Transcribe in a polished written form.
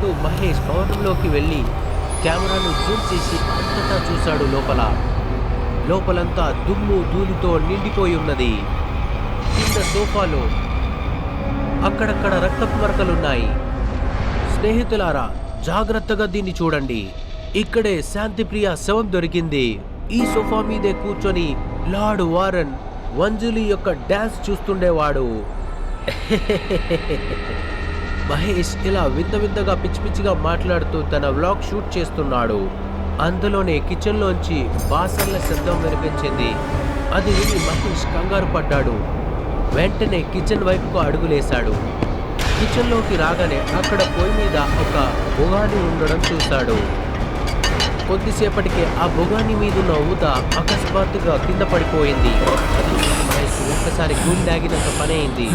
అంటూ మహేష్ భవనంలోకి వెళ్ళి కెమెరాను జూమ్ చేసి అంతటా చూశాడు. లోపలంతా దుమ్ము ధూళితో నిండిపోయి ఉన్నది. కింద సోఫాలో అక్కడక్కడ రక్తపు మరకలున్నాయి. స్నేహితులారా, జాగ్రత్తగా దీన్ని చూడండి. ఇక్కడే శాంతిప్రియ శవం దొరికింది. ఈ సోఫా మీదే కూర్చొని లార్డ్ వారన్ వంజులి యొక్క డాన్స్ చూస్తుండేవాడు. మహేష్ ఇలా వింతగా పిచ్చిగా మాట్లాడుతూ తన వ్లాగ్ షూట్ చేస్తున్నాడు. అందులోనే కిచెన్లోంచి బాసన్ల శబ్దం వినిపించింది. అది విని మహేష్ కంగారు పడ్డాడు. వెంటనే కిచెన్ వైపుకు అడుగులేశాడు. కిచెన్లోకి రాగానే అక్కడ పొయ్యి మీద ఒక బొగాని ఉండడం చూశాడు. కొద్దిసేపటికే ఆ బొగాని మీదున్న ఊత అకస్మాత్తుగా కింద పడిపోయింది. అది మహేష్ ఒక్కసారి గుండె ఆగినంత పని అయింది.